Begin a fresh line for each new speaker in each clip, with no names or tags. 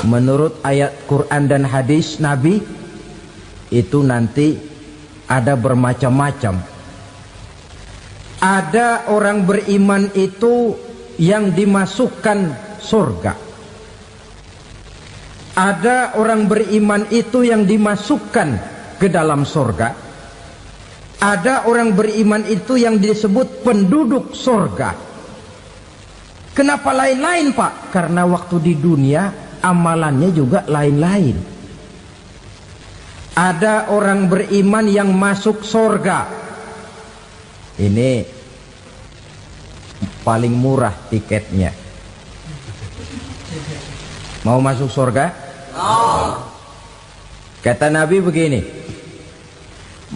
menurut ayat Quran dan hadis Nabi itu nanti ada bermacam-macam. Ada orang beriman itu yang dimasukkan surga. Ada orang beriman itu yang dimasukkan ke dalam surga. Ada orang beriman itu yang disebut penduduk surga. Kenapa lain-lain, Pak? Karena waktu di dunia amalannya juga lain-lain. Ada orang beriman yang masuk surga. Ini paling murah tiketnya. Mau masuk surga? Kata Nabi begini,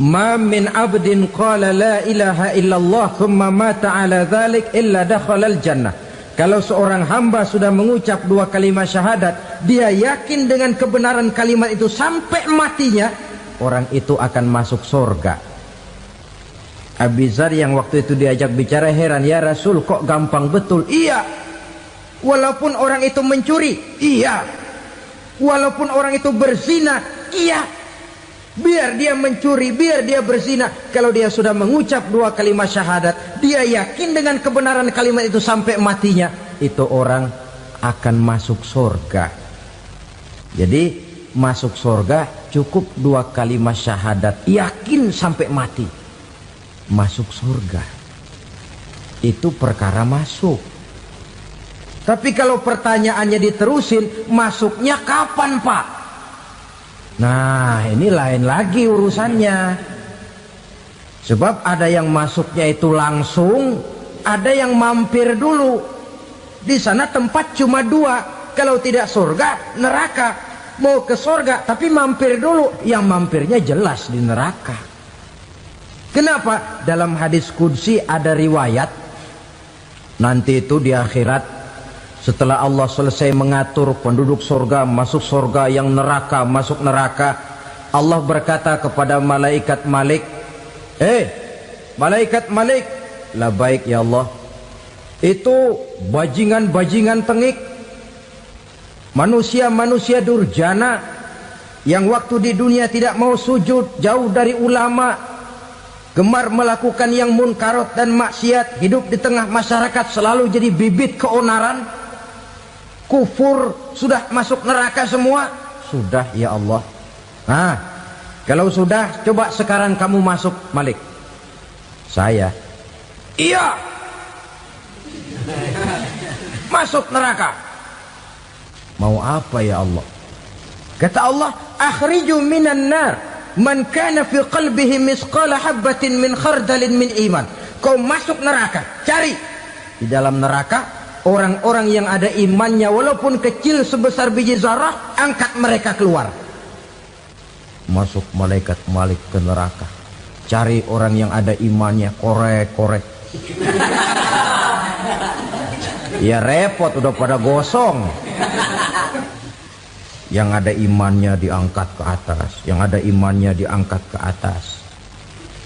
ma min abdin qala la ilaha illallah thumma mata ala dhalik illa dakhalal jannah. Kalau seorang hamba sudah mengucap dua kalimat syahadat, dia yakin dengan kebenaran kalimat itu sampai matinya, orang itu akan masuk surga. Abi Dzar yang waktu itu diajak bicara heran, ya Rasul kok gampang betul? Iya, walaupun orang itu mencuri, iya, walaupun orang itu berzina, iya. Biar dia mencuri, biar dia berzina, kalau dia sudah mengucap dua kalimat syahadat, dia yakin dengan kebenaran kalimat itu sampai matinya, itu orang akan masuk surga. Jadi masuk surga cukup dua kalimat syahadat, yakin sampai mati, masuk surga. Itu perkara masuk. Tapi kalau pertanyaannya diterusin, masuknya kapan, Pak? Nah, ini lain lagi urusannya. Sebab ada yang masuknya itu langsung, ada yang mampir dulu. Di sana tempat cuma dua, kalau tidak surga, neraka. Mau ke surga tapi mampir dulu, yang mampirnya jelas di neraka. Kenapa? Dalam hadis qudsi ada riwayat, nanti itu di akhirat, setelah Allah selesai mengatur penduduk surga masuk surga, yang neraka masuk neraka, Allah berkata kepada malaikat Malik, malaikat Malik, labaik ya Allah, itu bajingan-bajingan tengik, manusia-manusia durjana yang waktu di dunia tidak mau sujud, jauh dari ulama, gemar melakukan yang munkarat dan maksiat, hidup di tengah masyarakat selalu jadi bibit keonaran, kufur, sudah masuk neraka semua. Sudah ya Allah. Nah, kalau sudah, coba sekarang kamu masuk, Malik. Saya, iya, masuk neraka. Mau apa ya Allah? Kata Allah, akhriju minan nar man kana fi qalbihi misqala habbatin min khardalin min iman. Kau masuk neraka, cari di dalam neraka orang-orang yang ada imannya walaupun kecil sebesar biji zarah, angkat mereka keluar. Masuk malaikat Malik ke neraka, cari orang yang ada imannya, korek-korek. Ya repot, udah pada gosong. Yang ada imannya diangkat ke atas, yang ada imannya diangkat ke atas,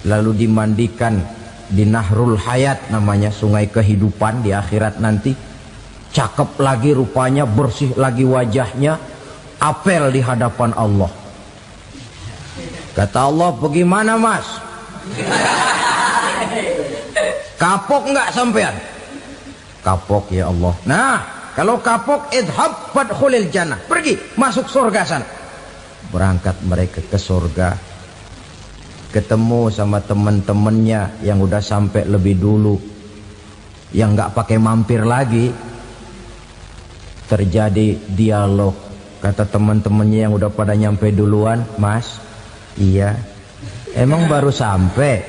lalu dimandikan di Nahrul Hayat, namanya sungai kehidupan di akhirat nanti. Cakep lagi rupanya, bersih lagi wajahnya, apel di hadapan Allah. Kata Allah, bagaimana mas? Kapok nggak sampean? Kapok ya Allah. Nah, kalau kapok, idhab fadkhulil jannah, pergi masuk surga sana. Berangkat mereka ke surga, ketemu sama teman-temannya yang udah sampai lebih dulu, yang nggak pakai mampir lagi. Terjadi dialog. Kata teman-temannya yang udah pada nyampe duluan, mas, iya, emang baru sampai?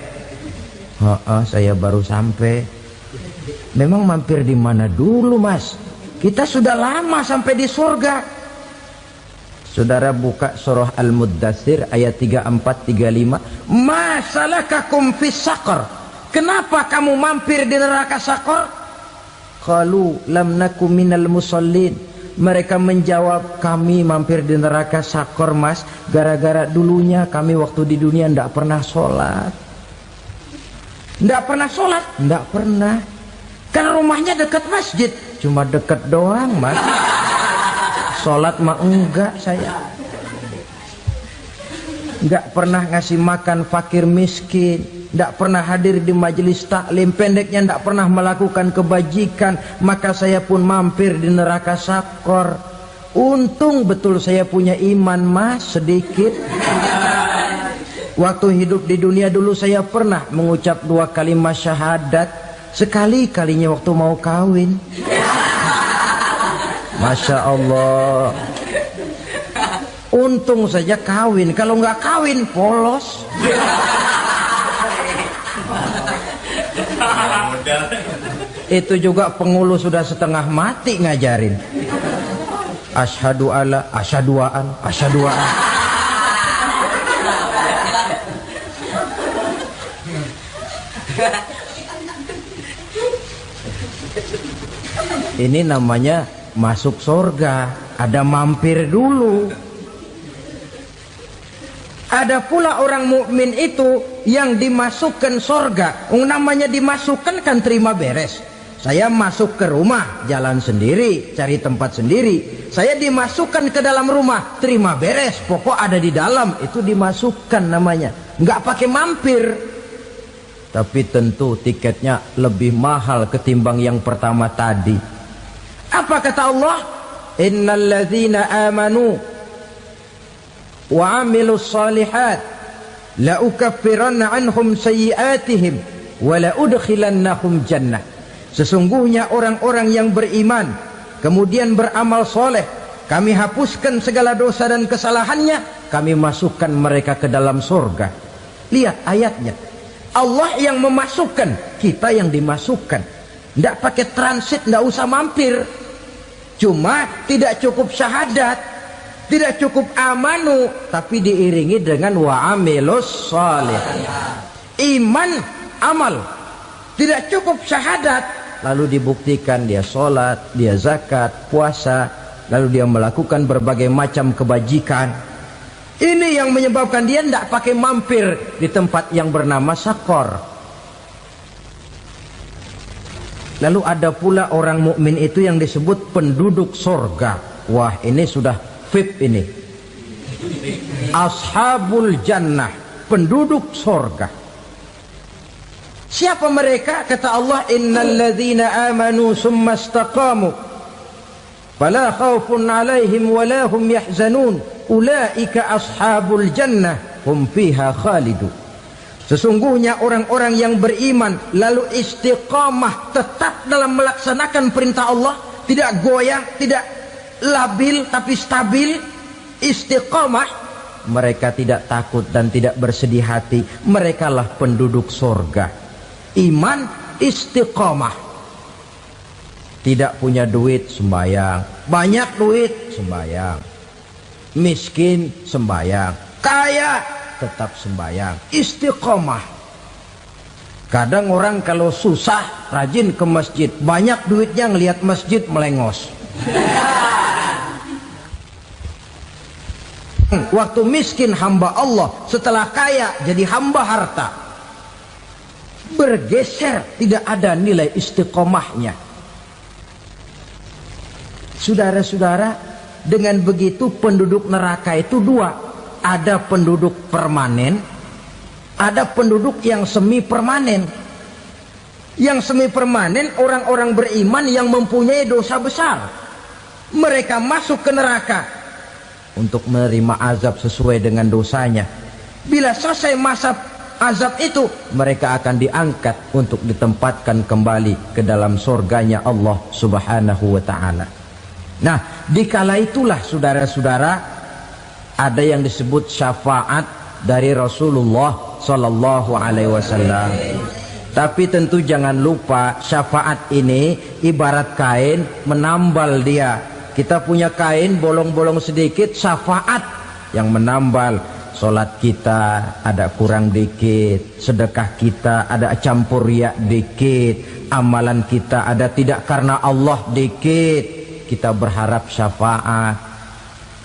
Saya baru sampai. Memang mampir di mana dulu mas? Kita sudah lama sampai di surga. Saudara buka surah Al-Muddatsir ayat 34-35. Ma salakakum fis saqar? Kenapa kamu mampir di neraka Saqar? Qalu lam nakum minal musallin. Mereka menjawab, kami mampir di neraka Saqar mas, gara-gara dulunya kami waktu di dunia ndak pernah sholat. Ndak pernah sholat? Ndak pernah. Kan rumahnya dekat masjid, cuma dekat doang mas. Sholat mah enggak saya. Enggak pernah ngasih makan fakir miskin, enggak pernah hadir di majelis taklim, pendeknya enggak pernah melakukan kebajikan, maka saya pun mampir di neraka sakor. Untung betul saya punya iman mas sedikit. Waktu hidup di dunia dulu saya pernah mengucap 2 kalimat syahadat, sekali-kalinya waktu mau kawin. Masya Allah. Untung saja kawin, kalau nggak kawin polos. Itu juga pengulu sudah setengah mati ngajarin. Asyhadu alla, asyaduaan, asyaduaan. Ini namanya masuk surga, ada mampir dulu. Ada pula orang mukmin itu yang dimasukkan surga. Namanya dimasukkan kan terima beres. Saya masuk ke rumah, jalan sendiri, cari tempat sendiri. Saya dimasukkan ke dalam rumah, terima beres, pokok ada di dalam, itu dimasukkan namanya. Nggak pakai mampir. Tapi tentu tiketnya lebih mahal ketimbang yang pertama tadi. Apa kata Allah? Innal ladzina amanu wa amilus salihat la ukaffiranna anhum sayyi'atihim wa la udkhilannahum jannah. Sesungguhnya orang-orang yang beriman kemudian beramal soleh, kami hapuskan segala dosa dan kesalahannya, kami masukkan mereka ke dalam surga. Lihat ayatnya, Allah yang memasukkan, kita yang dimasukkan. Tidak pakai transit, tidak usah mampir. Cuma tidak cukup syahadat, tidak cukup amanu, tapi diiringi dengan wa'amilus salih. Iman, amal. Tidak cukup syahadat, lalu dibuktikan dia sholat, dia zakat, puasa, lalu dia melakukan berbagai macam kebajikan. Ini yang menyebabkan dia tidak pakai mampir di tempat yang bernama sakor. Lalu ada pula orang mukmin itu yang disebut penduduk sorga. Wah, ini sudah VIP ini. Ashabul jannah, penduduk sorga. Siapa mereka? Kata Allah, innal ladzina amanu summa istaqamu fala khaufun alaihim wala hum yahzanun ulaika ashabul jannah hum fiha khalidun. Sesungguhnya orang-orang yang beriman lalu istiqamah, tetap dalam melaksanakan perintah Allah, tidak goyah, tidak labil tapi stabil, istiqamah, mereka tidak takut dan tidak bersedih hati. Merekalah penduduk surga. Iman, istiqamah. Tidak punya duit, sembahyang. Banyak duit, sembahyang. Miskin, sembahyang. Kaya, tetap sembahyang. Istiqamah. Kadang orang kalau susah rajin ke masjid, banyak duitnya ngelihat masjid melengos. Waktu miskin hamba Allah, setelah kaya jadi hamba harta. Bergeser, tidak ada nilai istiqomahnya. Saudara-saudara, dengan begitu penduduk neraka itu dua. Ada penduduk permanen, ada penduduk yang semi permanen. Yang semi permanen orang-orang beriman yang mempunyai dosa besar. Mereka masuk ke neraka untuk menerima azab sesuai dengan dosanya. Bila selesai masa azab itu, mereka akan diangkat untuk ditempatkan kembali ke dalam surganya Allah Subhanahu wa ta'ala. Nah, dikala itulah saudara-saudara, ada yang disebut syafaat dari Rasulullah Sallallahu Alaihi Wasallam. Tapi tentu jangan lupa, syafaat ini ibarat kain menambal dia. Kita punya kain bolong-bolong sedikit, syafaat yang menambal. Solat kita ada kurang dikit, sedekah kita ada campur riak dikit, amalan kita ada tidak karena Allah dikit, kita berharap syafaat.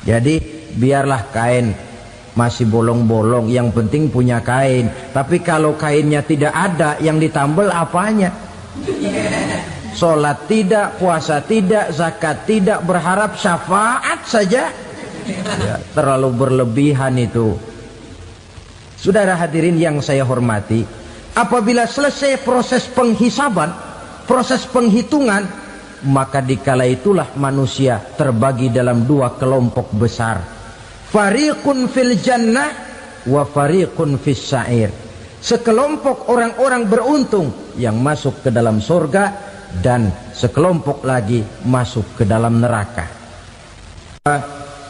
Jadi biarlah kain masih bolong-bolong, yang penting punya kain. Tapi kalau kainnya tidak ada, yang ditambal apanya? Sholat tidak, puasa tidak, zakat tidak, berharap syafaat saja. Ya, terlalu berlebihan itu. Saudara hadirin yang saya hormati, apabila selesai proses penghisaban, proses penghitungan, maka dikala itulah manusia terbagi dalam dua kelompok besar. Fariqun fil jannah wa fariqun fis sa'ir. Sekelompok orang-orang beruntung yang masuk ke dalam surga, dan sekelompok lagi masuk ke dalam neraka.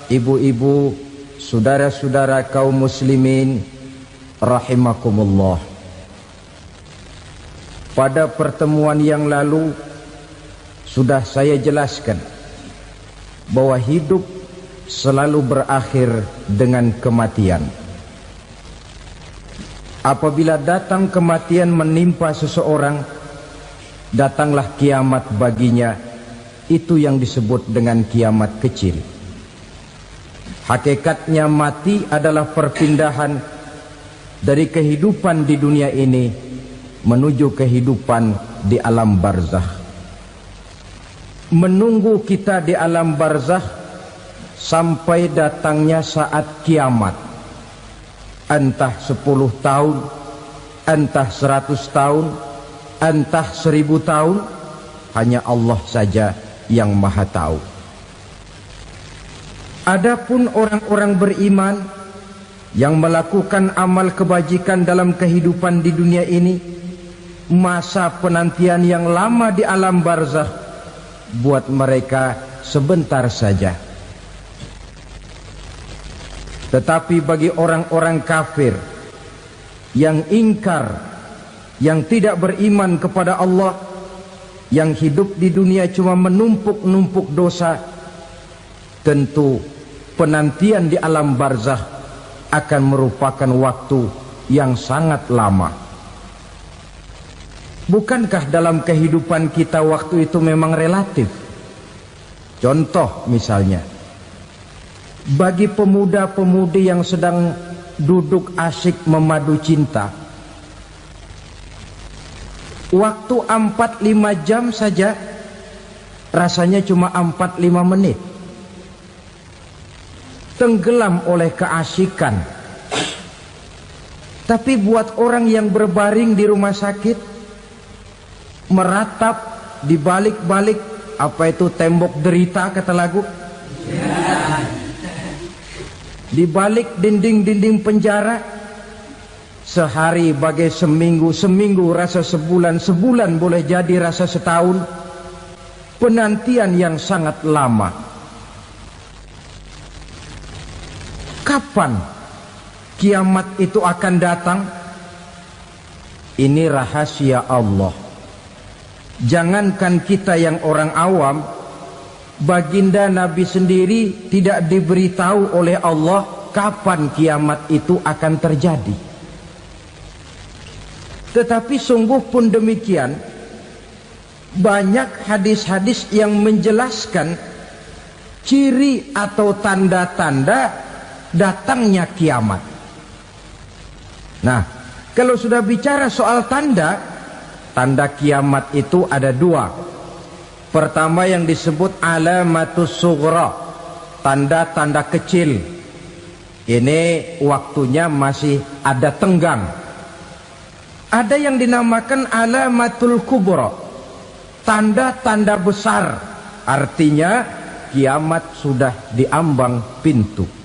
Ibu-ibu, saudara-saudara kaum muslimin rahimakumullah. Pada pertemuan yang lalu sudah saya jelaskan bahwa hidup selalu berakhir dengan kematian. Apabila datang kematian menimpa seseorang, datanglah kiamat baginya. Itu yang disebut dengan kiamat kecil. Hakikatnya mati adalah perpindahan dari kehidupan di dunia ini menuju kehidupan di alam barzakh. Menunggu kita di alam barzakh sampai datangnya saat kiamat. Entah 10 tahun, entah 100 tahun, entah 1000 tahun, hanya Allah saja yang maha tahu. Adapun orang-orang beriman yang melakukan amal kebajikan dalam kehidupan di dunia ini, masa penantian yang lama di alam barzakh buat mereka sebentar saja. Tetapi bagi orang-orang kafir yang ingkar, yang tidak beriman kepada Allah, yang hidup di dunia cuma menumpuk-numpuk dosa, tentu penantian di alam barzakh akan merupakan waktu yang sangat lama. Bukankah dalam kehidupan kita waktu itu memang relatif? Contoh misalnya, bagi pemuda-pemudi yang sedang duduk asyik memadu cinta, waktu 4-5 jam saja rasanya cuma 4-5 menit. Tenggelam oleh keasikan. Tapi buat orang yang berbaring di rumah sakit, meratap di balik-balik apa itu tembok derita kata lagu, di balik dinding-dinding penjara, sehari bagai seminggu, seminggu rasa sebulan, sebulan boleh jadi rasa setahun. Penantian yang sangat lama. Kapan kiamat itu akan datang? Ini rahasia Allah. Jangankan kita yang orang awam, baginda Nabi sendiri tidak diberitahu oleh Allah kapan kiamat itu akan terjadi. Tetapi sungguh pun demikian, banyak hadis-hadis yang menjelaskan ciri atau tanda-tanda datangnya kiamat. Nah, kalau sudah bicara soal tanda, tanda kiamat itu ada dua. Pertama yang disebut alamatus sughra, tanda-tanda kecil. Ini waktunya masih ada tenggang. Ada yang dinamakan alamatul kubra, tanda-tanda besar. Artinya kiamat sudah diambang pintu.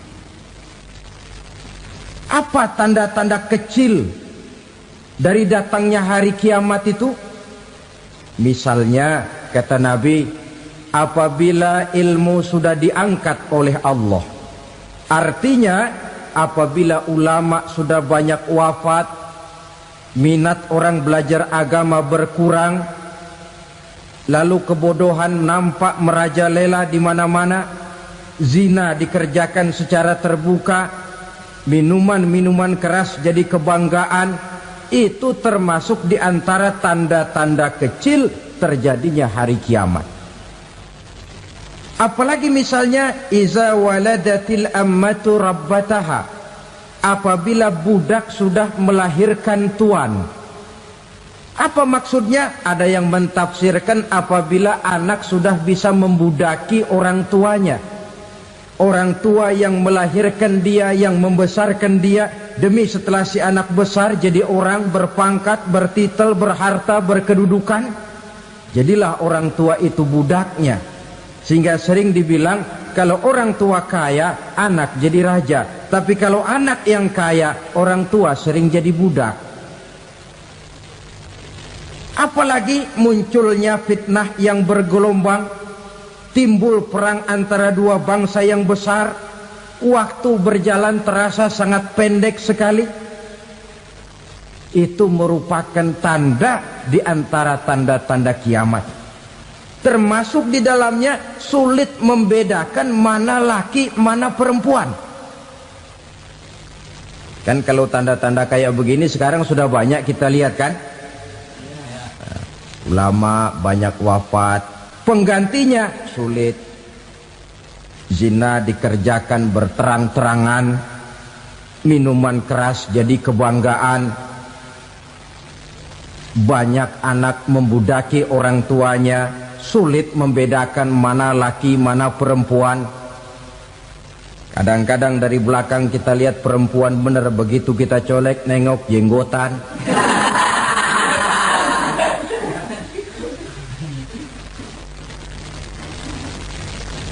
Apa tanda-tanda kecil dari datangnya hari kiamat itu? Misalnya kata Nabi, apabila ilmu sudah diangkat oleh Allah, artinya apabila ulama sudah banyak wafat, minat orang belajar agama berkurang, lalu kebodohan nampak merajalela di mana-mana, zina dikerjakan secara terbuka, minuman-minuman keras jadi kebanggaan. Itu termasuk di antara tanda-tanda kecil terjadinya hari kiamat. Apalagi misalnya iza waladatil ammatu rabbataha, apabila budak sudah melahirkan tuan. Apa maksudnya? Ada yang mentafsirkan apabila anak sudah bisa membudaki orang tuanya. Orang tua yang melahirkan dia, yang membesarkan dia, demi setelah si anak besar jadi orang berpangkat, bertitel, berharta, berkedudukan, jadilah orang tua itu budaknya. Sehingga sering dibilang kalau orang tua kaya, anak jadi raja. Tapi kalau anak yang kaya, orang tua sering jadi budak. Apalagi munculnya fitnah yang bergelombang, timbul perang antara dua bangsa yang besar, waktu berjalan terasa sangat pendek sekali. Itu merupakan tanda di antara tanda-tanda kiamat. Termasuk di dalamnya sulit membedakan mana laki, mana perempuan. Kan kalau tanda-tanda kayak begini sekarang sudah banyak kita lihat kan? Ulama banyak wafat, penggantinya sulit. Zina dikerjakan berterang-terangan, minuman keras jadi kebanggaan. Banyak anak membudaki orang tuanya, sulit membedakan mana laki mana perempuan. Kadang-kadang dari belakang kita lihat perempuan bener, begitu kita colek nengok jenggotan.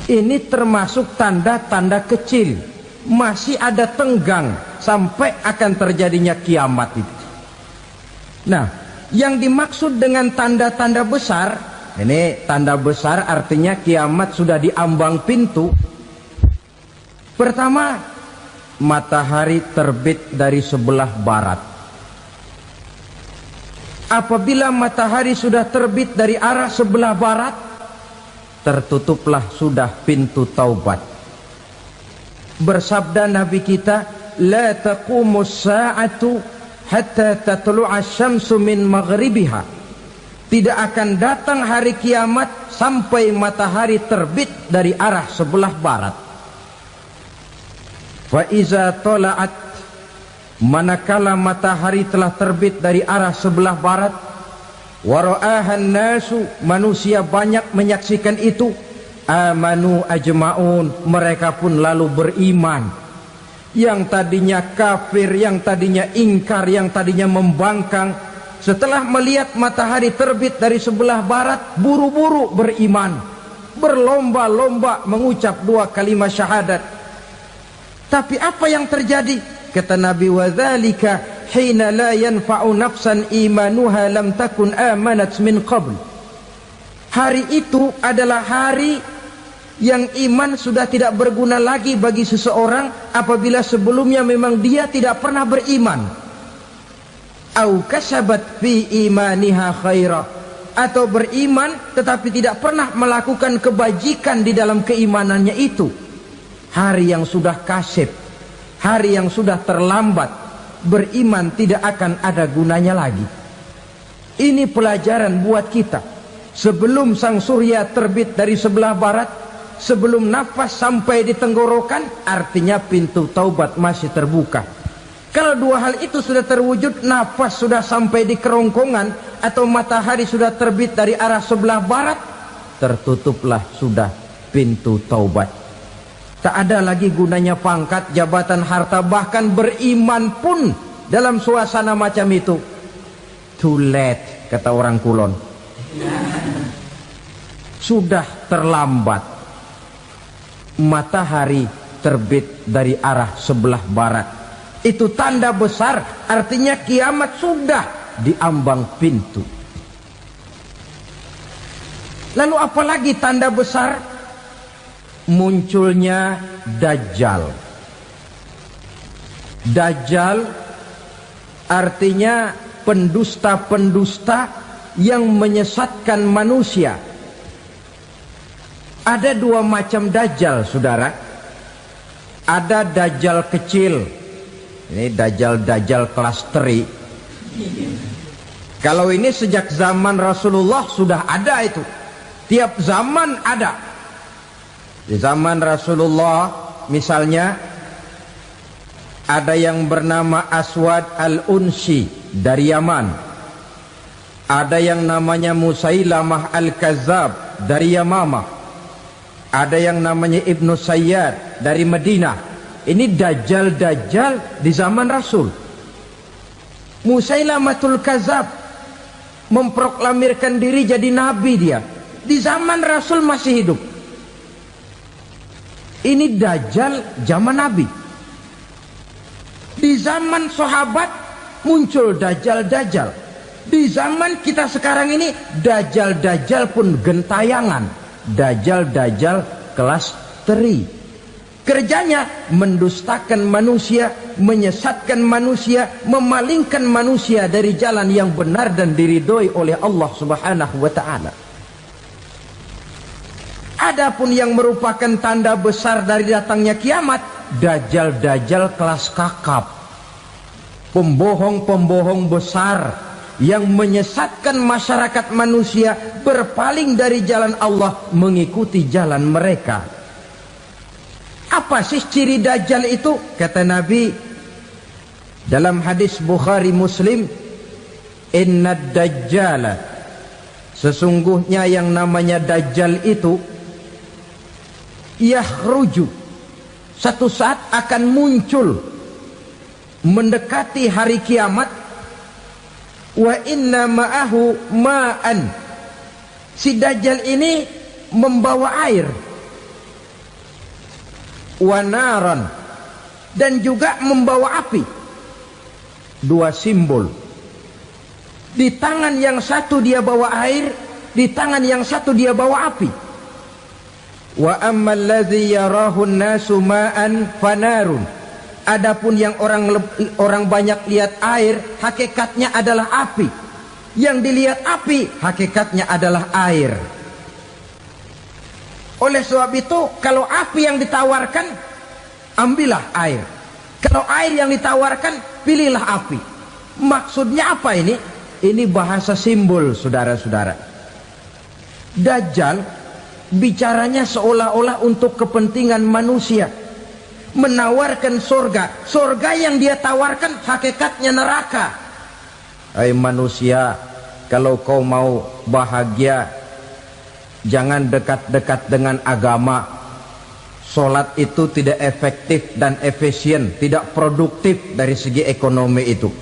Ini termasuk tanda-tanda kecil. Masih ada tenggang sampai akan terjadinya kiamat itu. Nah, yang dimaksud dengan tanda-tanda besar, ini tanda besar artinya kiamat sudah diambang pintu. Pertama, matahari terbit dari sebelah barat. Apabila matahari sudah terbit dari arah sebelah barat, tertutuplah sudah pintu taubat. Bersabda Nabi kita, la taqumus sa'atu hatta tatlu'a syamsu min maghribiha. Tidak akan datang hari kiamat sampai matahari terbit dari arah sebelah barat. Fa iza tala'at, manakala matahari telah terbit dari arah sebelah barat, wara'ahan nasu, manusia banyak menyaksikan itu, amanu ajma'un, mereka pun lalu beriman. Yang tadinya kafir, yang tadinya ingkar, yang tadinya membangkang, setelah melihat matahari terbit dari sebelah barat, buru-buru beriman, berlomba-lomba mengucap dua kalimat syahadat. Tapi apa yang terjadi? Kata Nabi, wadzalika hina la yanfa'u nafsan imanuha lam takun amanat min qabl. Hari itu adalah hari yang iman sudah tidak berguna lagi bagi seseorang apabila sebelumnya memang dia tidak pernah beriman. Au kasabat fi imaniha khaira, atau beriman tetapi tidak pernah melakukan kebajikan di dalam keimanannya itu. Hari yang sudah kasib, hari yang sudah terlambat, beriman tidak akan ada gunanya lagi. Ini pelajaran buat kita. Sebelum sang surya terbit dari sebelah barat, sebelum nafas sampai di tenggorokan, artinya pintu taubat masih terbuka. Kalau dua hal itu sudah terwujud, nafas sudah sampai di kerongkongan, atau matahari sudah terbit dari arah sebelah barat, tertutuplah sudah pintu taubat. Tak ada lagi gunanya pangkat, jabatan, harta, bahkan beriman pun dalam suasana macam itu. Too late, kata orang Kulon. Sudah terlambat. Matahari terbit dari arah sebelah barat. Itu tanda besar, artinya kiamat sudah diambang pintu. Lalu apalagi tanda besar? Munculnya Dajjal. Dajjal artinya pendusta-pendusta yang menyesatkan manusia. Ada dua macam Dajjal, saudara. Ada Dajjal kecil. Ini Dajjal kelas teri. Kalau ini sejak zaman Rasulullah sudah ada itu. Tiap zaman ada. Di zaman Rasulullah misalnya ada yang bernama Aswad al-Unsi dari Yaman. Ada yang namanya Musailamah Al-Kazzab dari Yamamah. Ada yang namanya Ibnu Sayyad dari Madinah. Ini dajjal-dajjal di zaman Rasul. Musailamatul Kazzab memproklamirkan diri jadi nabi dia. Di zaman Rasul masih hidup. Ini dajjal zaman Nabi. Di zaman sahabat muncul dajjal-dajjal. Di zaman kita sekarang ini dajjal-dajjal pun gentayangan. Dajjal-dajjal kelas teri. Kerjanya mendustakan manusia, menyesatkan manusia, memalingkan manusia dari jalan yang benar dan diridhoi oleh Allah Subhanahu wa taala. Adapun yang merupakan tanda besar dari datangnya kiamat, dajjal-dajjal kelas kakap. Pembohong-pembohong besar yang menyesatkan masyarakat manusia berpaling dari jalan Allah mengikuti jalan mereka. Apa sih ciri dajjal itu? Kata Nabi dalam hadis Bukhari Muslim, "Inna dajjala", sesungguhnya yang namanya dajjal itu yakhruju, satu saat akan muncul mendekati hari kiamat. Wa inna ma'ahu ma'an, si dajjal ini membawa air. Wa naran, dan juga membawa api. Dua simbol. Di tangan yang satu dia bawa air, di tangan yang satu dia bawa api. Wa ammal ladzi yarahu an-nasu ma'an fanarun, adapun yang orang banyak lihat air, hakikatnya adalah api. Yang dilihat api, hakikatnya adalah air. Oleh sebab itu, kalau api yang ditawarkan, ambillah air. Kalau air yang ditawarkan, pilihlah api. Maksudnya apa ini? Ini bahasa simbol, saudara-saudara. Dajjal bicaranya seolah-olah untuk kepentingan manusia. Menawarkan surga. Surga yang dia tawarkan hakikatnya neraka. Hai manusia, kalau kau mau bahagia, jangan dekat-dekat dengan agama. Sholat itu tidak efektif dan efisien, tidak produktif dari segi ekonomi itu.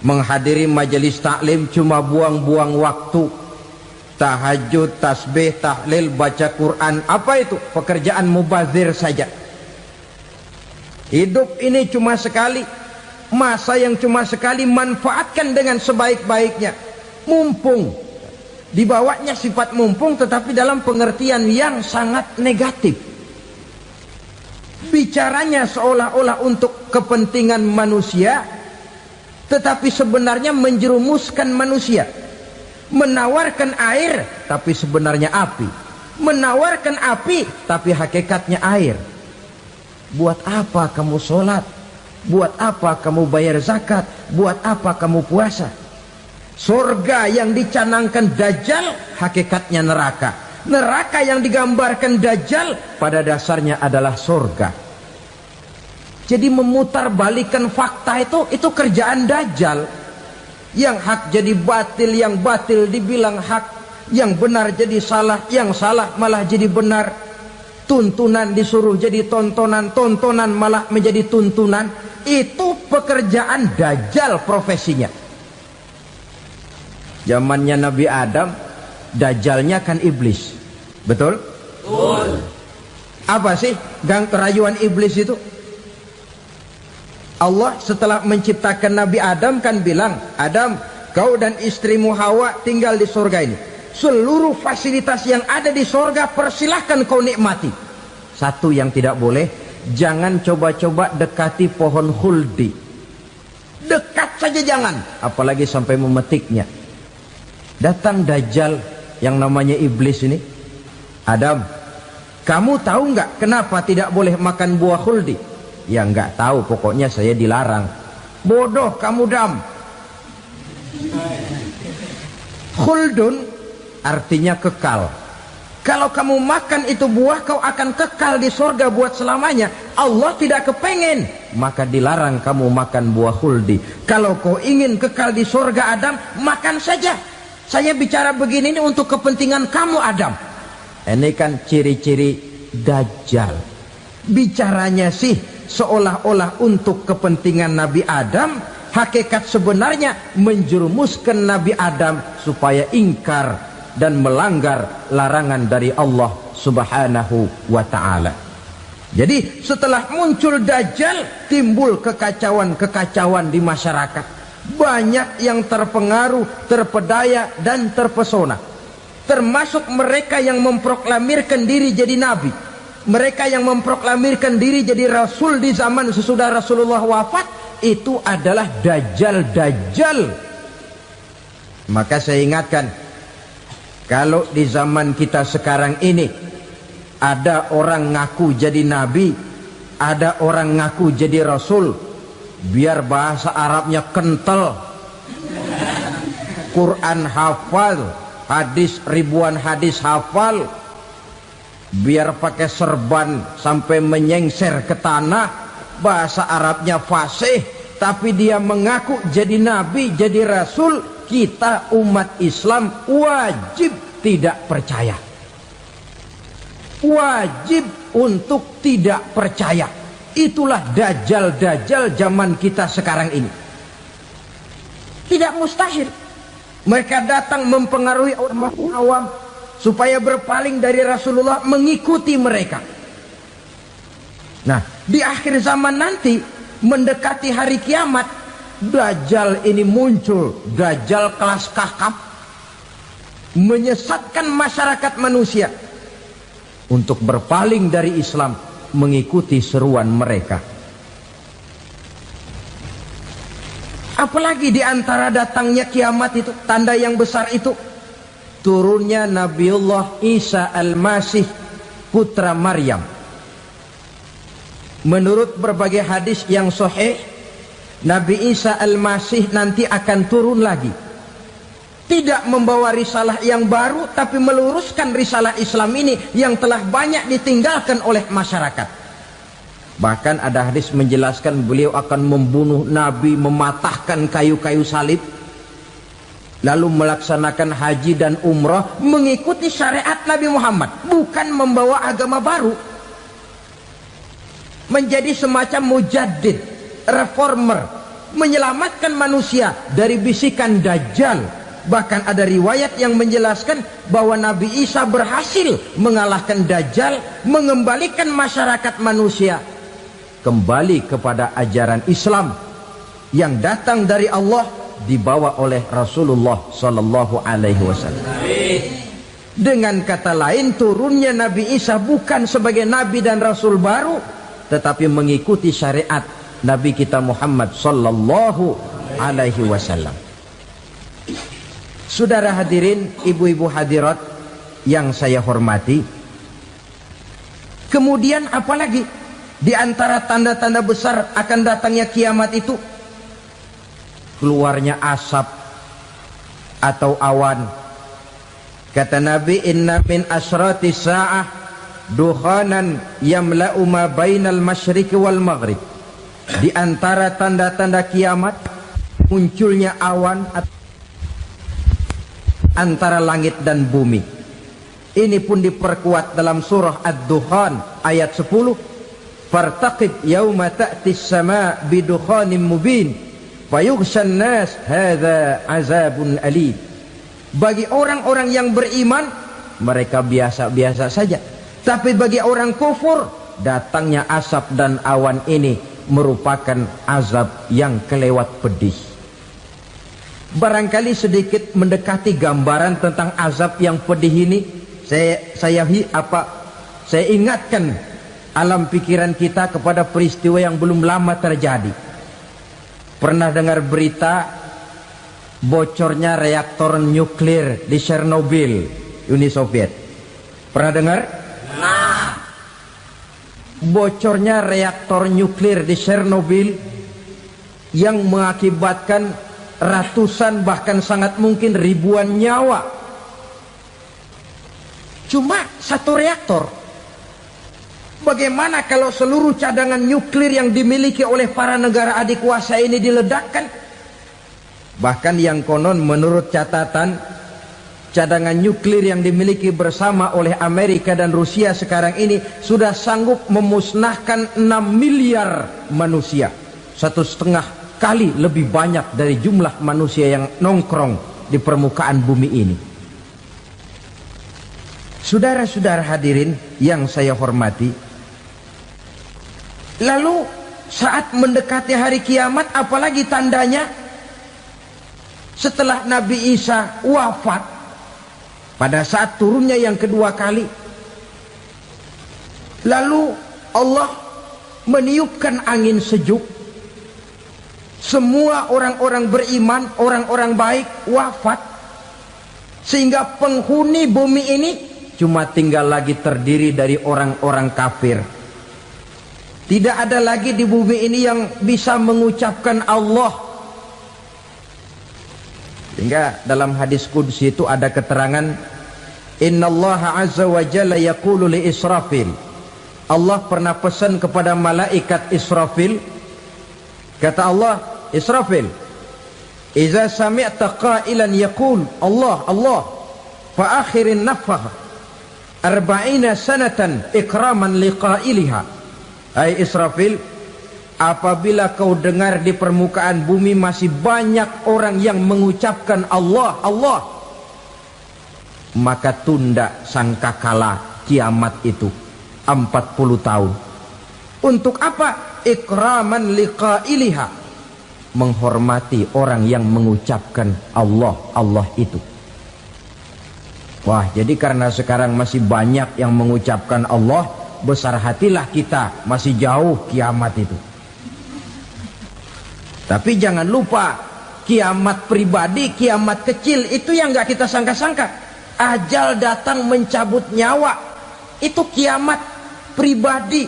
Menghadiri majelis taklim cuma buang-buang waktu. Tahajud, tasbih, tahlil, baca Quran, apa itu? Pekerjaan mubazir saja. Hidup ini cuma sekali, masa yang cuma sekali, manfaatkan dengan sebaik-baiknya. Mumpung, dibawanya sifat mumpung tetapi dalam pengertian yang sangat negatif. Bicaranya seolah-olah untuk kepentingan manusia, tetapi sebenarnya menjerumuskan manusia. Menawarkan air, tapi sebenarnya api. Menawarkan api, tapi hakikatnya air. Buat apa kamu sholat? Buat apa kamu bayar zakat? Buat apa kamu puasa? Surga yang dicanangkan Dajjal, hakikatnya neraka. Neraka yang digambarkan Dajjal, pada dasarnya adalah surga. Jadi memutarbalikkan fakta itu kerjaan Dajjal. Yang hak jadi batil, yang batil dibilang hak, yang benar jadi salah, yang salah malah jadi benar. Tuntunan disuruh jadi tontonan, tontonan malah menjadi tuntunan. Itu pekerjaan Dajjal profesinya. Zamannya Nabi Adam, Dajjalnya kan iblis. Betul? Betul. Apa sih gang kerayuan iblis itu? Allah setelah menciptakan Nabi Adam kan bilang, Adam, kau dan istrimu Hawa tinggal di surga ini. Seluruh fasilitas yang ada di surga persilahkan kau nikmati. Satu yang tidak boleh, jangan coba-coba dekati pohon khuldi. Dekat saja jangan, apalagi sampai memetiknya. Datang Dajjal yang namanya iblis ini. Adam, kamu tahu nggak kenapa tidak boleh makan buah khuldi? Ya nggak tahu, pokoknya saya dilarang. Bodoh kamu Dam. Khuldun artinya kekal. Kalau kamu makan itu buah, kau akan kekal di surga buat selamanya. Allah tidak kepengen, maka dilarang kamu makan buah khuldi. Kalau kau ingin kekal di surga Adam, makan saja. Saya bicara begini ini untuk kepentingan kamu Adam. Ini kan ciri-ciri Dajjal. Bicaranya sih seolah-olah untuk kepentingan Nabi Adam, hakikat sebenarnya menjerumuskan Nabi Adam supaya ingkar dan melanggar larangan dari Allah Subhanahu wa ta'ala. Jadi setelah muncul Dajjal, timbul kekacauan-kekacauan di masyarakat. Banyak yang terpengaruh, terpedaya dan terpesona, termasuk mereka yang memproklamirkan diri jadi nabi, mereka yang memproklamirkan diri jadi rasul di zaman sesudah Rasulullah wafat. Itu adalah Dajjal. Maka saya ingatkan, kalau di zaman kita sekarang ini ada orang ngaku jadi nabi, ada orang ngaku jadi rasul, biar bahasa Arabnya kental, Quran hafal, hadis ribuan hadis hafal, biar pakai serban sampai menyengser ke tanah, bahasa Arabnya fasih, tapi dia mengaku jadi nabi, jadi rasul, kita umat Islam wajib tidak percaya, wajib untuk tidak percaya. Itulah Dajjal zaman kita sekarang ini. Tidak mustahil mereka datang mempengaruhi orang awam supaya berpaling dari Rasulullah, mengikuti mereka. Nah, di akhir zaman nanti, mendekati hari kiamat, Dajjal ini muncul. Dajjal kelas kakap, menyesatkan masyarakat manusia untuk berpaling dari Islam, mengikuti seruan mereka. Apalagi di antara datangnya kiamat itu, tanda yang besar itu, turunnya Nabiullah Isa Al-Masih, putra Maryam. Menurut berbagai hadis yang sahih, Nabi Isa Al-Masih nanti akan turun lagi, tidak membawa risalah yang baru, tapi meluruskan risalah Islam ini yang telah banyak ditinggalkan oleh masyarakat. Bahkan ada hadis menjelaskan beliau akan membunuh Nabi, mematahkan kayu-kayu salib, lalu melaksanakan haji dan umrah mengikuti syariat Nabi Muhammad, bukan membawa agama baru. Menjadi semacam mujaddid, reformer, menyelamatkan manusia dari bisikan Dajjal. Bahkan ada riwayat yang menjelaskan bahwa Nabi Isa berhasil mengalahkan Dajjal, mengembalikan masyarakat manusia kembali kepada ajaran Islam yang datang dari Allah, dibawa oleh Rasulullah Sallallahu Alaihi Wasallam. Dengan kata lain, turunnya Nabi Isa bukan sebagai Nabi dan Rasul baru, tetapi mengikuti syariat Nabi kita Muhammad Sallallahu Alaihi Wasallam. Saudara hadirin, ibu-ibu hadirat yang saya hormati, kemudian apalagi di antara tanda-tanda besar akan datangnya kiamat itu? Keluarnya asap atau awan. Kata Nabi, inna min asyrati sa'ah dukhanan yamla'u ma bainal masyriqi wal maghrib. Di antara tanda-tanda kiamat, munculnya awan antara langit dan bumi. Ini pun diperkuat dalam surah Ad-Dukhan ayat 10. Fartaqib yauma ta'tis sama' bidukhanin mubin fayughshan nas hadza azabun alim. Bagi orang-orang yang beriman, mereka biasa-biasa saja. Tapi bagi orang kufur, datangnya asap dan awan ini merupakan azab yang kelewat pedih. Barangkali sedikit mendekati gambaran tentang azab yang pedih ini, saya ingatkan alam pikiran kita kepada peristiwa yang belum lama terjadi. Pernah dengar berita bocornya reaktor nuklir di Chernobyl, Uni Soviet? Pernah dengar? Bocornya reaktor nuklir di Chernobyl yang mengakibatkan ratusan bahkan sangat mungkin ribuan nyawa. Cuma satu reaktor. Bagaimana kalau seluruh cadangan nuklir yang dimiliki oleh para negara adik kuasa ini diledakkan? Bahkan yang konon menurut catatan cadangan nuklir yang dimiliki bersama oleh Amerika dan Rusia sekarang ini sudah sanggup memusnahkan 6 miliar manusia, 1,5 kali lebih banyak dari jumlah manusia yang nongkrong di permukaan bumi ini. Saudara-saudara hadirin yang saya hormati, lalu saat mendekati hari kiamat, apalagi tandanya setelah Nabi Isa wafat, pada saat turunnya yang kedua kali, lalu Allah meniupkan angin sejuk, semua orang-orang beriman, orang-orang baik wafat, sehingga penghuni bumi ini cuma tinggal lagi terdiri dari orang-orang kafir. Tidak ada lagi di bumi ini yang bisa mengucapkan Allah. Sehingga dalam hadis qudsi itu ada keterangan, Innallaha azza wa jalla yaqulu li Israfil. Allah pernah pesan kepada malaikat Israfil, kata Allah, Israfil, Iza sami'ta qailan yaqul Allah Allah fa akhirin nafakh 40 sanatan ikraman liqailiha. Hai Israfil, apabila kau dengar di permukaan bumi masih banyak orang yang mengucapkan Allah Allah, maka tunda sangkakala kiamat itu 40 tahun. Untuk apa? Ikraman liqailiha, menghormati orang yang mengucapkan Allah Allah itu. Wah, jadi karena sekarang masih banyak yang mengucapkan Allah, besar hatilah kita, masih jauh kiamat itu. Tapi jangan lupa, kiamat pribadi, kiamat kecil itu yang gak kita sangka-sangka. Ajal datang mencabut nyawa, itu kiamat pribadi,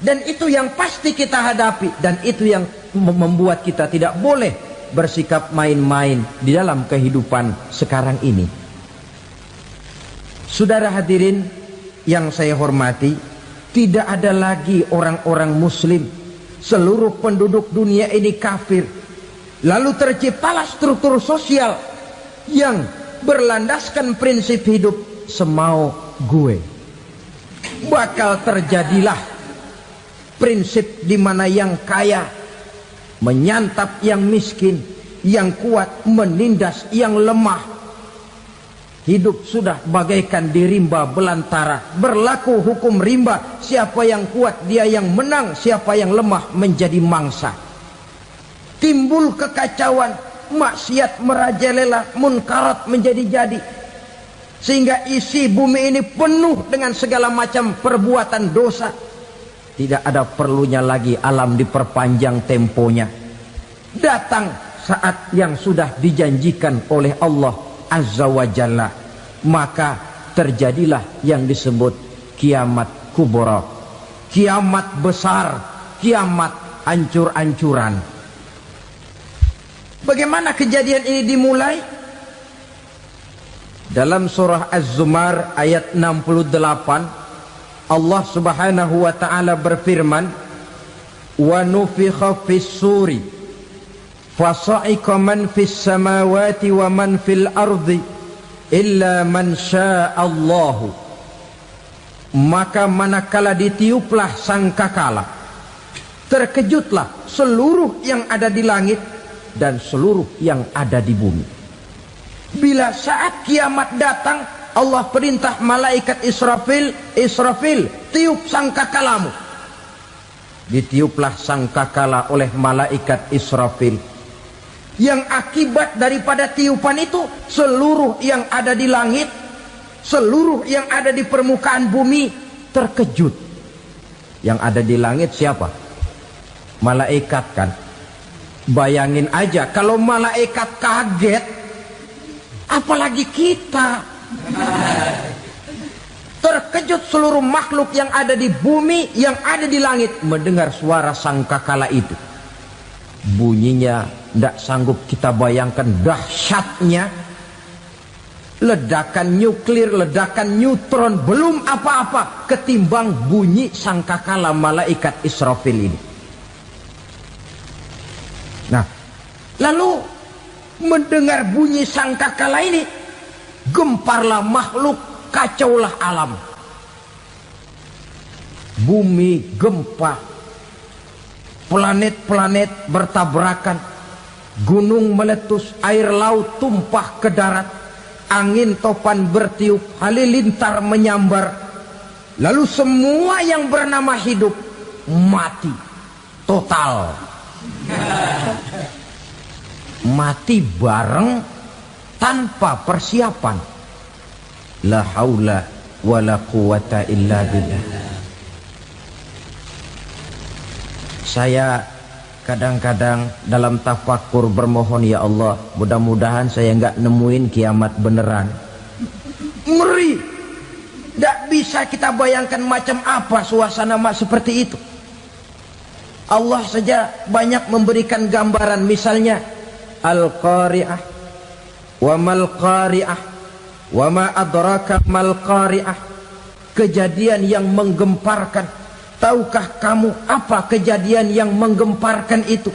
dan itu yang pasti kita hadapi, dan itu yang membuat kita tidak boleh bersikap main-main di dalam kehidupan sekarang ini. Saudara hadirin yang saya hormati, tidak ada lagi orang-orang muslim. Seluruh penduduk dunia ini kafir. Lalu terciptalah struktur sosial yang berlandaskan prinsip hidup semau gue. Bakal terjadilah prinsip di mana yang kaya menyantap yang miskin, yang kuat menindas yang lemah. Hidup sudah bagaikan di rimba belantara, berlaku hukum rimba, siapa yang kuat dia yang menang, siapa yang lemah menjadi mangsa. Timbul kekacauan, maksiat merajalela, munkarat menjadi-jadi, sehingga isi bumi ini penuh dengan segala macam perbuatan dosa. Tidak ada perlunya lagi alam diperpanjang temponya. Datang saat yang sudah dijanjikan oleh Allah Azza wa Jalla, maka terjadilah yang disebut kiamat kubra, kiamat besar, kiamat ancur-ancuran. Bagaimana kejadian ini dimulai? Dalam surah Az-Zumar ayat 68, Allah Subhanahu wa taala berfirman, wa nufikha fis suri fasa'iqa man fis samawati wa man fil ardi illa man sya'allahu. Maka manakala ditiuplah sangkakala, terkejutlah seluruh yang ada di langit dan seluruh yang ada di bumi. Bila saat kiamat datang, Allah perintah malaikat Israfil, Israfil, tiup sangkakalamu. Ditiuplah sangkakala oleh malaikat Israfil. Yang akibat daripada tiupan itu, seluruh yang ada di langit, seluruh yang ada di permukaan bumi terkejut. Yang ada di langit siapa? Malaikat kan. Bayangin aja kalau malaikat kaget, apalagi kita. Terkejut seluruh makhluk yang ada di bumi, yang ada di langit mendengar suara sangkakala itu. Bunyinya tidak sanggup kita bayangkan dahsyatnya. Ledakan nuklir, ledakan neutron, belum apa-apa ketimbang bunyi sangkakala malaikat Israfil ini. Nah, lalu mendengar bunyi sangkakala ini, gemparlah makhluk, kacaulah alam. Bumi gempa, planet-planet bertabrakan, gunung meletus, air laut tumpah ke darat, angin topan bertiup, halilintar menyambar. Lalu semua yang bernama hidup mati total. Mati bareng tanpa persiapan. La haula wala quwata illa billah. Saya kadang-kadang dalam tafakur bermohon, ya Allah, mudah-mudahan saya enggak nemuin kiamat beneran. Ngeri. Tidak bisa kita bayangkan macam apa suasana seperti itu. Allah saja banyak memberikan gambaran, misalnya Al-Qari'ah, wa mal qari'ah, wa ma adraka mal qari'ah. Kejadian yang menggemparkan. Tahukah kamu apa kejadian yang menggemparkan itu?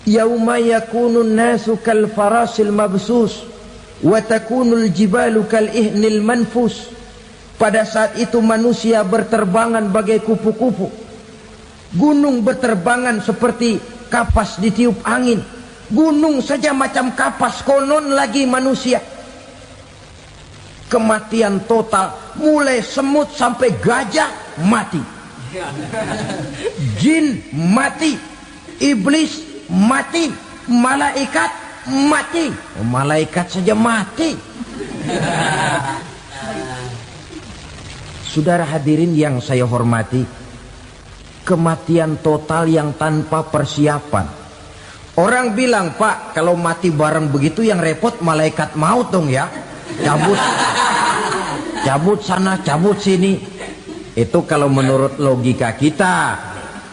Yauma yakunun nasu kal farasil mabsus wa takunul jibalu kal ihnil manfus. Pada saat itu manusia berterbangan bagai kupu-kupu, gunung berterbangan seperti kapas ditiup angin. Gunung saja macam kapas, konon lagi manusia. Kematian total, mulai semut sampai gajah mati, jin mati, iblis mati, malaikat mati. Malaikat saja mati. Saudara hadirin yang saya hormati, kematian total yang tanpa persiapan. Orang bilang, Pak, kalau mati bareng begitu yang repot malaikat maut dong ya. Cabut sana, cabut sini. Itu kalau menurut logika kita,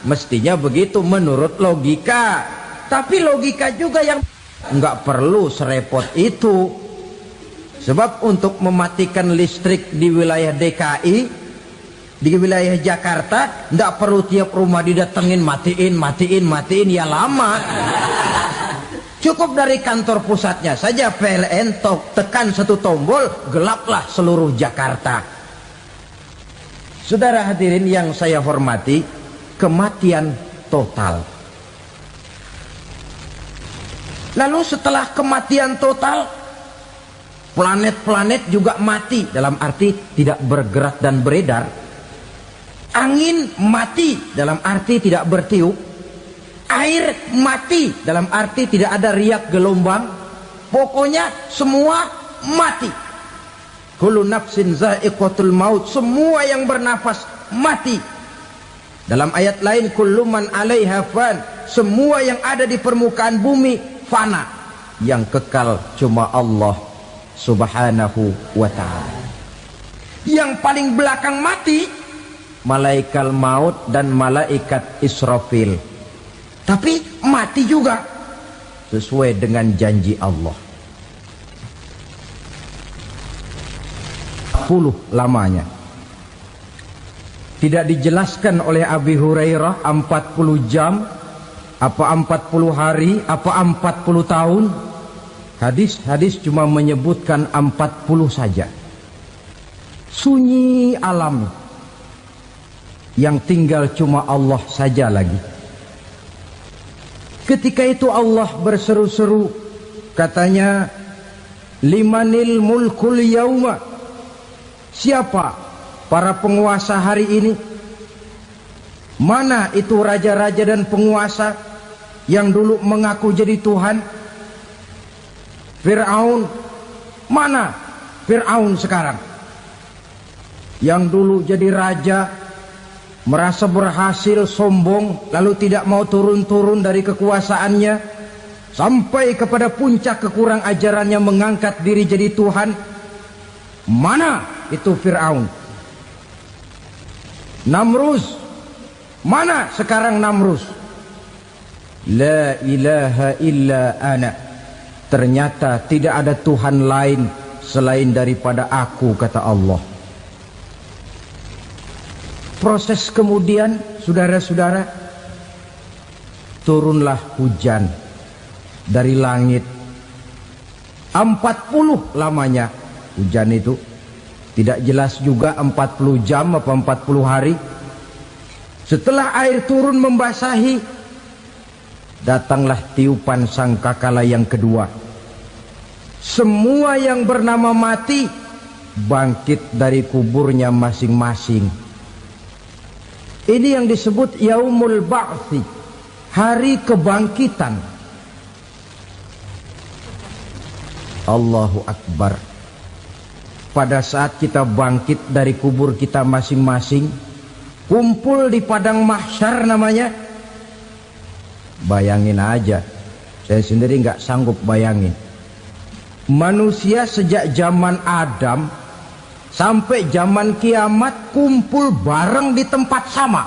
mestinya begitu menurut logika. Tapi logika juga yang nggak perlu serepot itu. Sebab untuk mematikan listrik di wilayah DKI, di wilayah Jakarta, nggak perlu tiap rumah didatengin, matiin, ya lama. Cukup dari kantor pusatnya saja PLN, tekan satu tombol, gelaplah seluruh Jakarta. Saudara hadirin yang saya hormati, kematian total. Lalu setelah kematian total, planet-planet juga mati, dalam arti tidak bergerak dan beredar. Angin mati, dalam arti tidak bertiup. Air mati, dalam arti tidak ada riak gelombang. Pokoknya semua mati. Kullu nafsin za'iqatul maut, semua yang bernafas mati. Dalam ayat lain, kullu man 'alaiha fan, semua yang ada di permukaan bumi fana. Yang kekal cuma Allah Subhanahu wa ta'ala. Yang paling belakang mati malaikat maut dan malaikat Israfil. Tapi mati juga sesuai dengan janji Allah. 10 lamanya. Tidak dijelaskan oleh Abi Hurairah 40 jam, apa 40 hari, apa 40 tahun. Hadis-hadis cuma menyebutkan 40 saja. Sunyi alam, yang tinggal cuma Allah saja lagi. Ketika itu Allah berseru-seru, katanya, limanil mulkul yauma, siapa para penguasa hari ini? Mana itu raja-raja dan penguasa yang dulu mengaku jadi Tuhan? Fir'aun, mana Fir'aun sekarang? Yang dulu jadi raja, merasa berhasil, sombong, lalu tidak mau turun-turun dari kekuasaannya, sampai kepada puncak kekurang ajarannya mengangkat diri jadi Tuhan. Mana itu Fir'aun? Namrus, mana sekarang Namrus? La ilaha illa ana, ternyata tidak ada Tuhan lain selain daripada aku, kata Allah. Proses kemudian, saudara-saudara, turunlah hujan dari langit. 40 lamanya hujan itu. Tidak jelas juga 40 jam apa 40 hari. Setelah air turun membasahi, datanglah tiupan sangkakala yang kedua. Semua yang bernama mati bangkit dari kuburnya masing-masing. Ini yang disebut Yaumul Ba'thi, hari kebangkitan. Allahu Akbar. Pada saat kita bangkit dari kubur kita masing-masing, kumpul di padang mahsyar namanya. Bayangin aja, saya sendiri nggak sanggup bayangin. Manusia sejak zaman Adam sampai zaman kiamat kumpul bareng di tempat sama.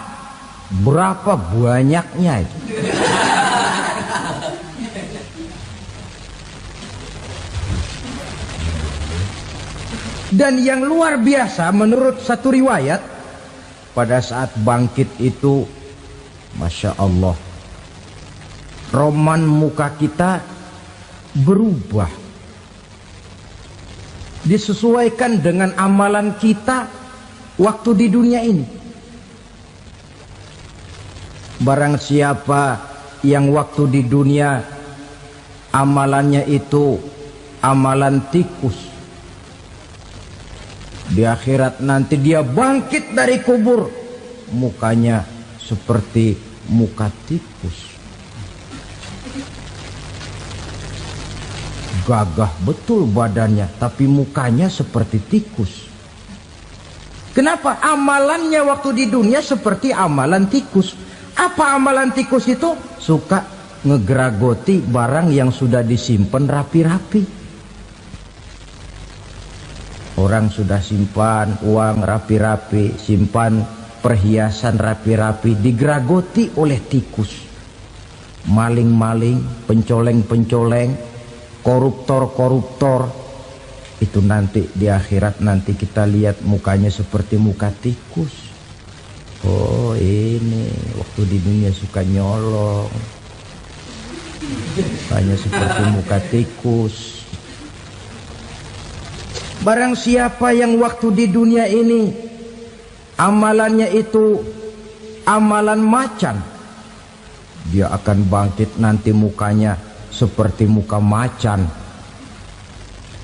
Berapa banyaknya itu? Dan yang luar biasa menurut satu riwayat, pada saat bangkit itu, Masya Allah, roman muka kita berubah, disesuaikan dengan amalan kita waktu di dunia ini. Barang siapa yang waktu di dunia amalannya itu amalan tikus, di akhirat nanti dia bangkit dari kubur, mukanya seperti muka tikus. Gagah betul badannya, tapi mukanya seperti tikus. Kenapa? Amalannya waktu di dunia seperti amalan tikus. Apa amalan tikus itu? Suka ngegeragoti barang yang sudah disimpan rapi-rapi. Orang sudah simpan uang rapi-rapi, simpan perhiasan rapi-rapi, digeragoti oleh tikus. Maling-maling, pencoleng-pencoleng, koruptor-koruptor. Itu nanti di akhirat nanti kita lihat mukanya seperti muka tikus. Oh ini waktu di dunia suka nyolong, mukanya seperti muka tikus. Barang siapa yang waktu di dunia ini amalannya itu amalan macan, dia akan bangkit nanti mukanya seperti muka macan.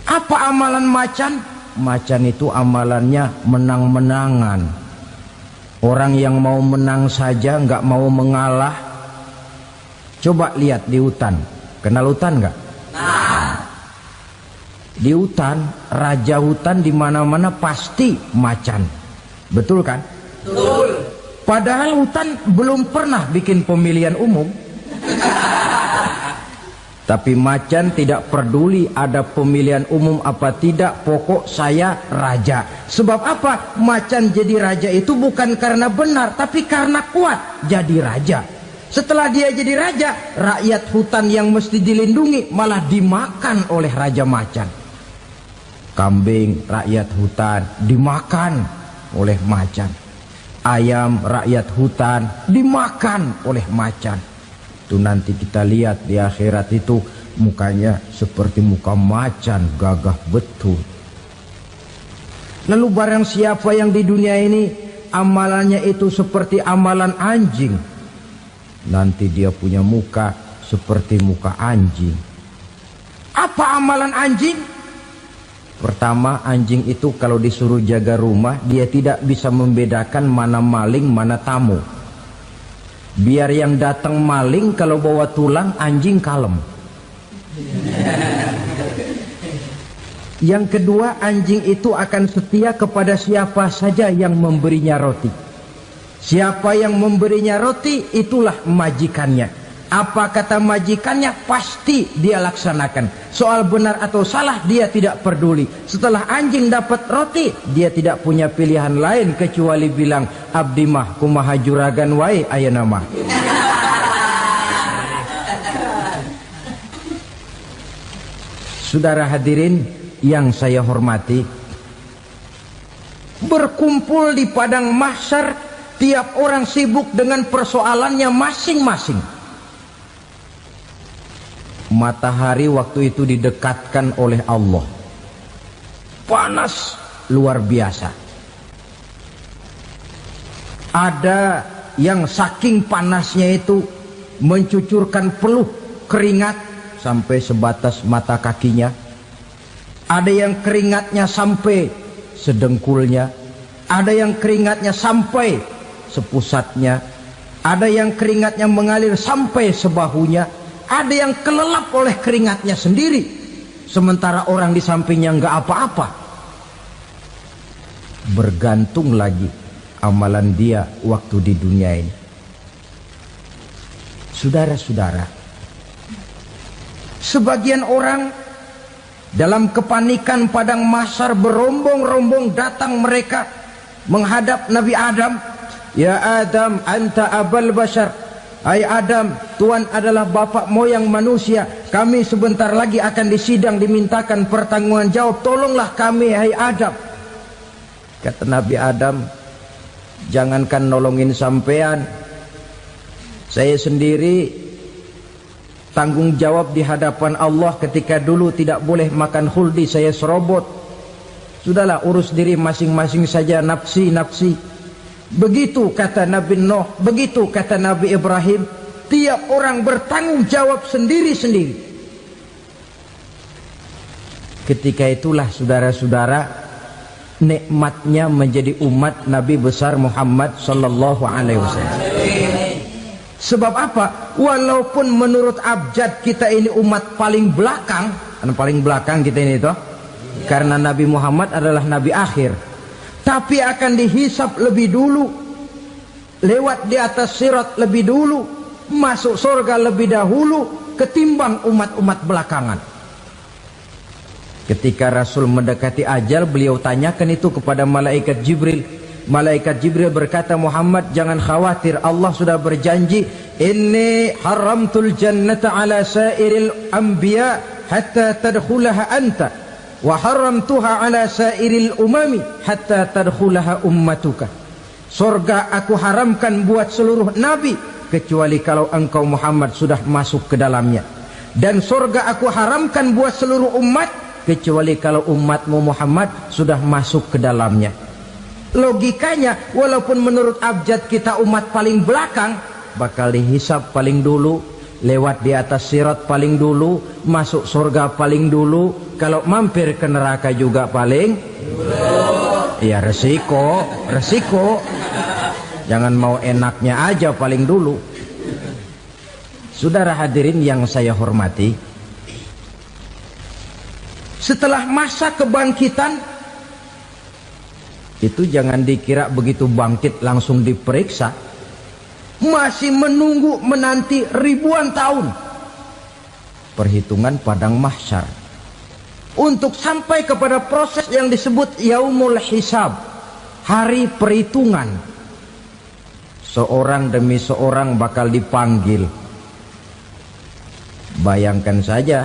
Apa amalan macan? Macan itu amalannya menang-menangan. Orang yang mau menang saja, nggak mau mengalah. Coba lihat di hutan. Kenal hutan nggak? Di hutan, raja hutan di mana-mana pasti macan. Betul kan? Betul. Padahal hutan belum pernah bikin pemilihan umum. Tapi macan tidak peduli ada pemilihan umum apa tidak, pokok saya raja. Sebab apa? Macan jadi raja itu bukan karena benar, tapi karena kuat jadi raja. Setelah dia jadi raja, rakyat hutan yang mesti dilindungi malah dimakan oleh raja macan. Kambing rakyat hutan dimakan oleh macan. Ayam rakyat hutan dimakan oleh macan. Itu nanti kita lihat di akhirat itu mukanya seperti muka macan, gagah betul. Lalu barang siapa yang di dunia ini amalannya itu seperti amalan anjing, nanti dia punya muka seperti muka anjing. Apa amalan anjing? Pertama, anjing itu kalau disuruh jaga rumah, dia tidak bisa membedakan mana maling, mana tamu. Biar yang datang maling, kalau bawa tulang, anjing kalem. Yang kedua, anjing itu akan setia kepada siapa saja yang memberinya roti. Siapa yang memberinya roti, itulah majikannya. Apa kata majikannya pasti dia laksanakan. Soal benar atau salah dia tidak peduli. Setelah anjing dapat roti, dia tidak punya pilihan lain kecuali bilang, abdi mah kumaha juragan wae ayeuna mah. Saudara hadirin yang saya hormati, berkumpul di padang mahsyar, tiap orang sibuk dengan persoalannya masing-masing. Matahari waktu itu didekatkan oleh Allah, panas luar biasa. Ada yang saking panasnya itu mencucurkan peluh keringat sampai sebatas mata kakinya. Ada yang keringatnya sampai sedengkulnya, ada yang keringatnya sampai sepusatnya, ada yang keringatnya mengalir sampai sebahunya, ada yang kelelap oleh keringatnya sendiri, sementara orang di sampingnya enggak apa-apa. Bergantung lagi amalan dia waktu di dunia ini. Saudara-saudara, sebagian orang dalam kepanikan padang mahsyar berombong-rombong datang mereka menghadap Nabi Adam. Ya Adam, anta abal bashar. Hai Adam, Tuhan adalah bapak moyang manusia. Kami sebentar lagi akan disidang, dimintakan pertanggungan jawab. Tolonglah kami, hai Adam. Kata Nabi Adam, jangankan nolongin sampean, saya sendiri tanggung jawab di hadapan Allah ketika dulu tidak boleh makan khuldi, saya serobot. Sudahlah, urus diri masing-masing saja, nafsi. Begitu kata Nabi Nuh, begitu kata Nabi Ibrahim. Tiap orang bertanggung jawab sendiri-sendiri. Ketika itulah saudara-saudara, nikmatnya menjadi umat Nabi besar Muhammad sallallahu alaihi wasallam. Sebab apa? Walaupun menurut abjad kita ini umat paling belakang, paling belakang kita ini toh, karena Nabi Muhammad adalah Nabi akhir, tapi akan dihisap lebih dulu, lewat di atas sirat lebih dulu, masuk surga lebih dahulu ketimbang umat-umat belakangan. Ketika Rasul mendekati ajal, beliau tanyakan itu kepada malaikat Jibril. Malaikat Jibril berkata, Muhammad jangan khawatir, Allah sudah berjanji, inni haramtul jannata ala sairil anbiya hatta tadkhulaha anta wa haramtuha ala sairil umami hatta tadkhulaha ummatuka. Surga aku haramkan buat seluruh nabi kecuali kalau engkau Muhammad sudah masuk ke dalamnya, dan surga aku haramkan buat seluruh umat kecuali kalau umatmu Muhammad sudah masuk ke dalamnya. Logikanya, walaupun menurut abjad kita umat paling belakang, bakal dihisap paling dulu, lewat di atas sirat paling dulu, masuk surga paling dulu, kalau mampir ke neraka juga paling dulu. Ya resiko. Jangan mau enaknya aja paling dulu. Saudara hadirin yang saya hormati, setelah masa kebangkitan itu jangan dikira begitu bangkit langsung diperiksa. Masih menunggu menanti ribuan tahun perhitungan padang mahsyar untuk sampai kepada proses yang disebut yaumul hisab, hari perhitungan. Seorang demi seorang bakal dipanggil. Bayangkan saja,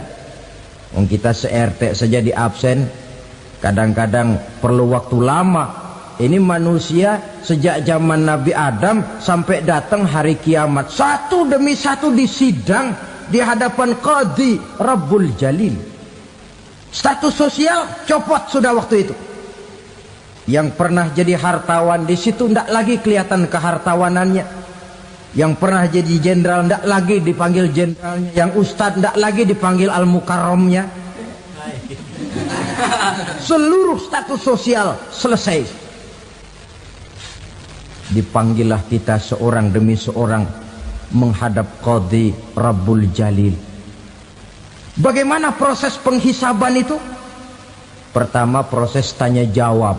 kita se-RT saja di absen, kadang-kadang perlu waktu lama. Ini manusia sejak zaman Nabi Adam sampai datang hari kiamat, satu demi satu disidang di hadapan Qadhi Rabbul Jalil. Status sosial copot sudah waktu itu. Yang pernah jadi hartawan di situ tidak lagi kelihatan kehartawanannya. Yang pernah jadi jenderal tidak lagi dipanggil jenderalnya. Yang ustadz tidak lagi dipanggil al-mukarramnya. Seluruh status sosial selesai. Dipanggillah kita seorang demi seorang menghadap Qadhi Rabbul Jalil. Bagaimana proses penghisaban itu? Pertama, proses tanya jawab.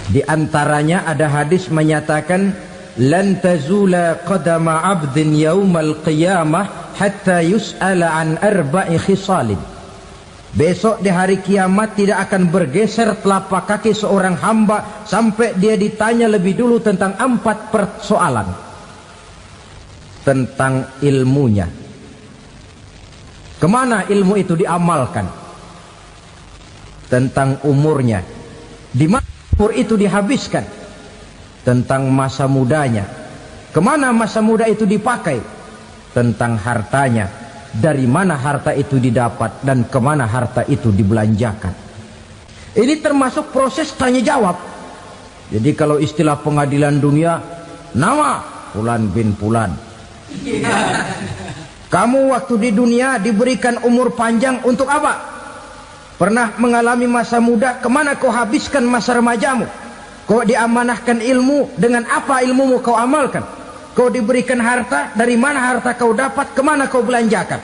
Di antaranya ada hadis menyatakan, lan tazula qadama 'abdin yaumal qiyamah hatta yus'ala an arba'i khisalin. Besok di hari kiamat tidak akan bergeser telapak kaki seorang hamba sampai dia ditanya lebih dulu tentang 4 persoalan. Tentang ilmunya. Kemana ilmu itu diamalkan? Tentang umurnya. Di mana umur itu dihabiskan? Tentang masa mudanya. Kemana masa muda itu dipakai? tentang hartanya, dari mana harta itu didapat dan kemana harta itu dibelanjakan. Ini termasuk proses tanya jawab. Jadi kalau istilah pengadilan dunia, nama Fulan bin Fulan. Kamu waktu di dunia diberikan umur panjang untuk apa? Pernah mengalami masa muda, kemana kau habiskan masa remajamu? Kau diamanahkan ilmu, dengan apa ilmumu kau amalkan? Kau diberikan harta, dari mana harta kau dapat, kemana kau belanjakan?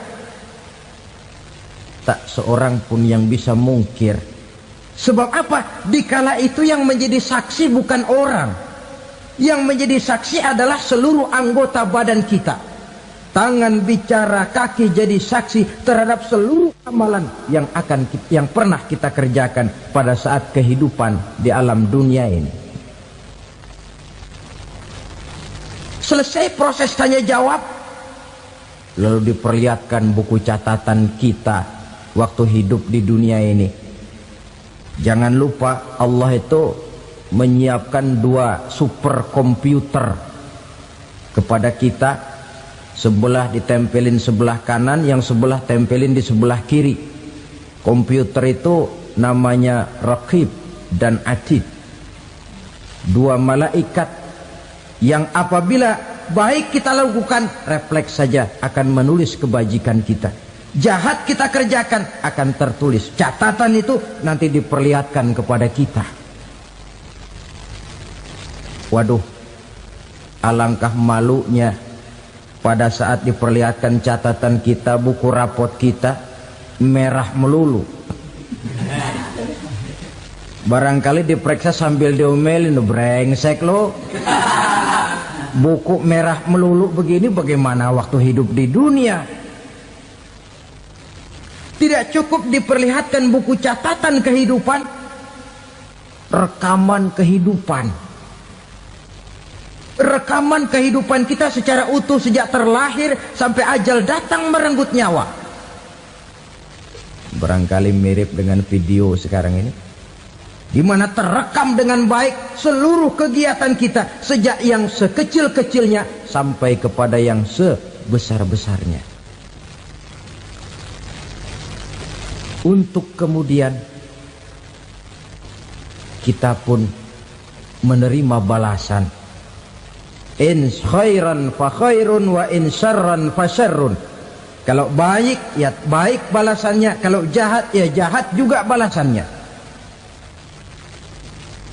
Tak seorang pun yang bisa mungkir. Sebab apa? Dikala itu yang menjadi saksi bukan orang. Yang menjadi saksi adalah seluruh anggota badan kita. Tangan bicara, kaki jadi saksi terhadap seluruh amalan yang pernah kita kerjakan pada saat kehidupan di alam dunia ini. Selesai proses tanya jawab, lalu diperlihatkan buku catatan kita waktu hidup di dunia ini. Jangan lupa Allah itu menyiapkan 2 superkomputer kepada kita. Sebelah ditempelin sebelah kanan, yang sebelah tempelin di sebelah kiri. Komputer itu namanya Raqib dan Atid. 2 malaikat yang apabila baik kita lakukan, refleks saja akan menulis kebajikan kita. Jahat kita kerjakan akan tertulis. Catatan itu nanti diperlihatkan kepada kita. Waduh, alangkah malunya pada saat diperlihatkan catatan kita, buku rapot kita merah melulu. Barangkali diperiksa sambil diomelin, brengsek lo. Buku merah melulu begini bagaimana waktu hidup di dunia? Tidak cukup diperlihatkan buku catatan kehidupan, rekaman kehidupan. Rekaman kehidupan kita secara utuh sejak terlahir sampai ajal datang merenggut nyawa. Barangkali mirip dengan video sekarang ini, di mana terekam dengan baik seluruh kegiatan kita, sejak yang sekecil-kecilnya sampai kepada yang sebesar-besarnya. Untuk kemudian kita pun menerima balasan. In khairan fa khairun wa in syarran fa syarrun. Kalau baik ya baik balasannya, kalau jahat ya jahat juga balasannya.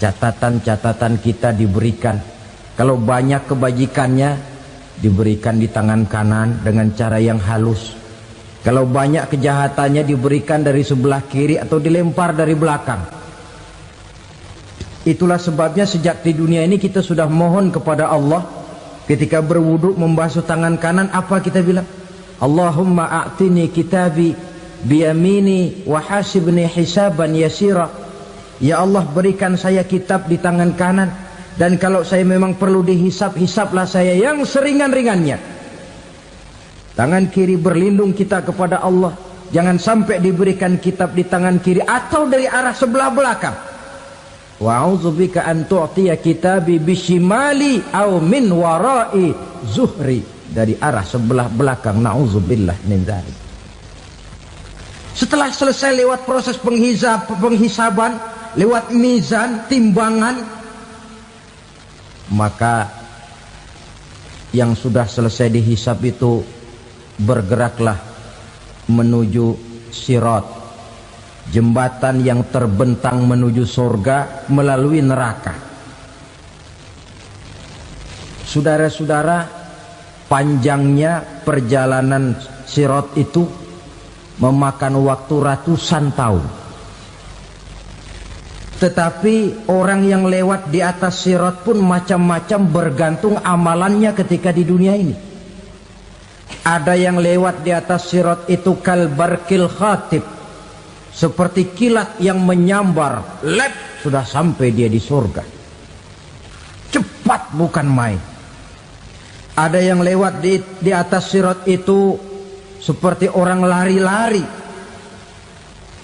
Catatan-catatan kita diberikan. Kalau banyak kebajikannya diberikan di tangan kanan dengan cara yang halus. Kalau banyak kejahatannya diberikan dari sebelah kiri atau dilempar dari belakang. Itulah sebabnya sejak di dunia ini kita sudah mohon kepada Allah. Ketika berwudu membasuh tangan kanan, apa kita bilang? Allahumma a'tini kitabi biyamini wa hasibni hisaban yasira. Ya Allah, berikan saya kitab di tangan kanan, dan kalau saya memang perlu dihisap, hisaplah saya yang seringan-ringannya. Tangan kiri berlindung kita kepada Allah, jangan sampai diberikan kitab di tangan kiri atau dari arah sebelah belakang. Wa a'udzubika an tu'tiya kitabi bishimali aw min wara'i zuhri, dari arah sebelah belakang. Na'udzubillah min dzalik. Setelah selesai lewat proses penghisaban, lewat mizan, timbangan, maka yang sudah selesai dihisab itu bergeraklah menuju sirat, jembatan yang terbentang menuju surga melalui neraka. Saudara-saudara, panjangnya perjalanan sirat itu memakan waktu ratusan tahun. Tetapi orang yang lewat di atas sirat pun macam-macam, bergantung amalannya ketika di dunia ini. Ada yang lewat di atas sirat itu kal barkil khatib, seperti kilat yang menyambar, lep, sudah sampai dia di surga. Cepat bukan main. Ada yang lewat di atas sirat itu seperti orang lari-lari.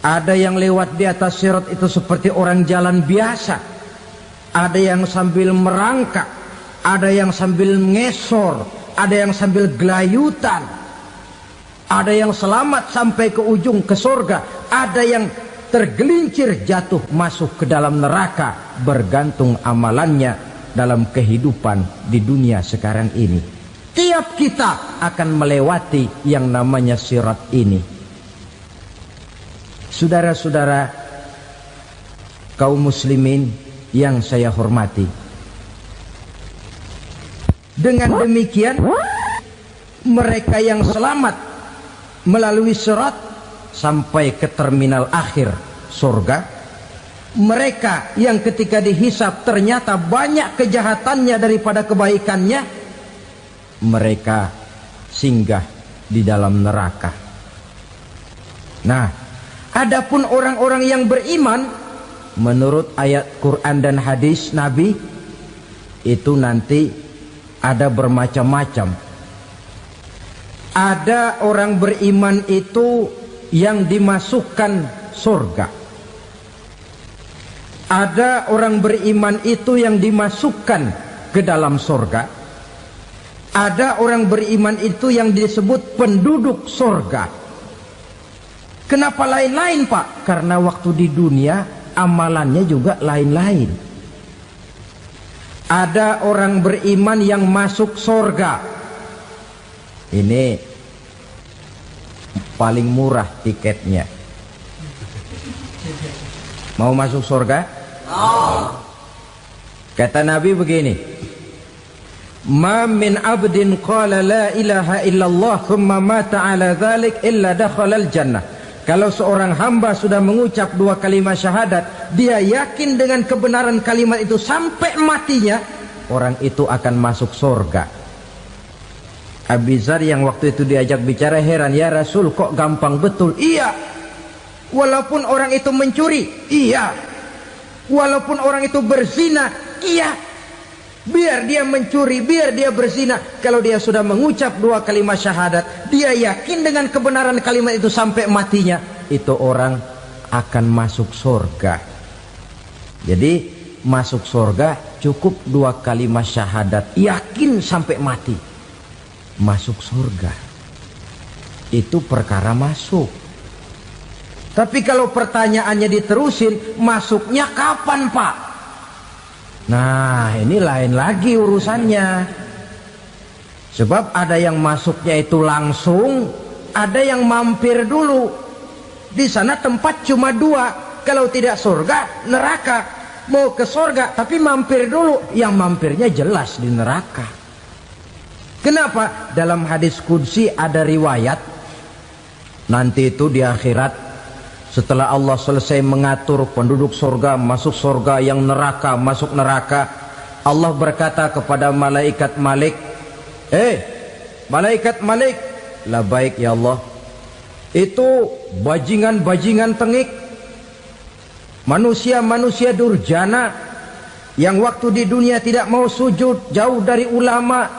Ada yang lewat di atas sirat itu seperti orang jalan biasa. Ada yang sambil merangkak, ada yang sambil ngesor, ada yang sambil gelayutan, ada yang selamat sampai ke ujung ke surga, ada yang tergelincir jatuh masuk ke dalam neraka, bergantung amalannya dalam kehidupan di dunia sekarang ini. Tiap kita akan melewati yang namanya sirat ini. Saudara-saudara kaum muslimin yang saya hormati, dengan demikian mereka yang selamat melalui sirat sampai ke terminal akhir surga, mereka yang ketika dihisab ternyata banyak kejahatannya daripada kebaikannya, mereka singgah di dalam neraka. Nah, adapun orang-orang yang beriman menurut ayat Quran dan hadis Nabi itu nanti ada bermacam-macam. Ada orang beriman itu yang dimasukkan surga. Ada orang beriman itu yang dimasukkan ke dalam surga. Ada orang beriman itu yang disebut penduduk surga. Kenapa lain-lain, Pak? Karena waktu di dunia amalannya juga lain-lain. Ada orang beriman yang masuk surga. Ini paling murah tiketnya. Mau masuk surga? Kata Nabi begini, ma min abdin qala la ilaha illallah thumma mata ala dhalik illa dakhalal jannah. Kalau seorang hamba sudah mengucap dua kalimat syahadat, dia yakin dengan kebenaran kalimat itu sampai matinya, orang itu akan masuk surga. Abi Dzar yang waktu itu diajak bicara heran, ya Rasul kok gampang betul? Iya. Walaupun orang itu mencuri, iya. Walaupun orang itu berzina, iya. Biar dia mencuri, biar dia berzina, kalau dia sudah mengucap dua kalimat syahadat, dia yakin dengan kebenaran kalimat itu sampai matinya, itu orang akan masuk surga. Jadi masuk surga cukup dua kalimat syahadat, yakin sampai mati, masuk surga. Itu perkara masuk. Tapi kalau pertanyaannya diterusin, masuknya kapan, Pak? Nah, ini lain lagi urusannya. Sebab ada yang masuknya itu langsung, ada yang mampir dulu. Di sana tempat cuma dua, kalau tidak surga, neraka. Mau ke surga tapi mampir dulu, yang mampirnya jelas di neraka. Kenapa? Dalam hadis qudsi ada riwayat, nanti itu di akhirat, setelah Allah selesai mengatur penduduk surga masuk surga, yang neraka masuk neraka, Allah berkata kepada malaikat Malik, malaikat Malik, labaik ya Allah, itu bajingan-bajingan tengik, manusia-manusia durjana yang waktu di dunia tidak mau sujud, jauh dari ulama,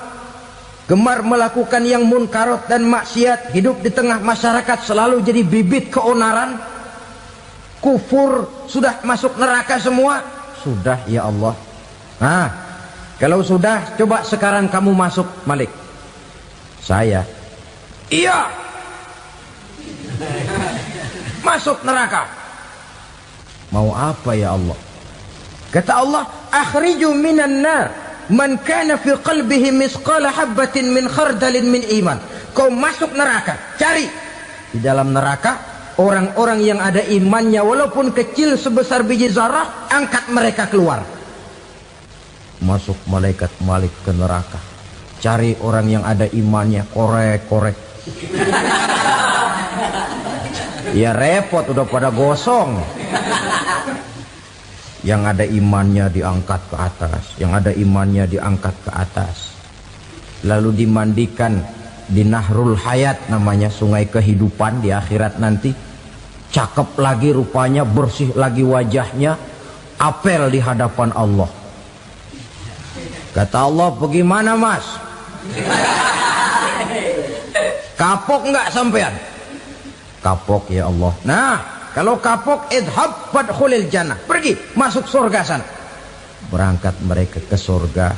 gemar melakukan yang munkarat dan maksiat, hidup di tengah masyarakat selalu jadi bibit keonaran, kufur, sudah masuk neraka semua. Sudah ya Allah. Nah, kalau sudah, coba sekarang kamu masuk, Malik. Saya, iya, masuk neraka. Mau apa ya Allah? Kata Allah, akhriju minan nar man kana fi qalbihi misqala habatin min khardalin min iman. Kau masuk neraka, cari di dalam neraka orang-orang yang ada imannya walaupun kecil sebesar biji zarah, angkat mereka keluar. Masuk malaikat Malik ke neraka, cari orang yang ada imannya, korek-korek. Ya repot, udah pada gosong. Yang ada imannya diangkat ke atas, yang ada imannya diangkat ke atas, lalu dimandikan di Nahrul Hayat, namanya sungai kehidupan di akhirat nanti. Cakep lagi rupanya, bersih lagi wajahnya, apel di hadapan Allah. Kata Allah, bagaimana mas? Kapok nggak sampean? Kapok ya Allah. Nah, kalau kapok, idhab fadkhulil jannah, pergi masuk surga sana. Berangkat mereka ke surga.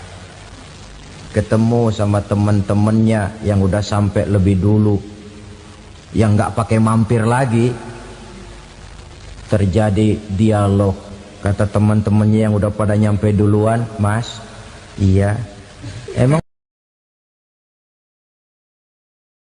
ketemu sama teman-temannya yang udah sampai lebih dulu, yang nggak pakai mampir lagi. Terjadi dialog. Kata teman-temannya yang udah pada nyampe duluan, Mas, iya, emang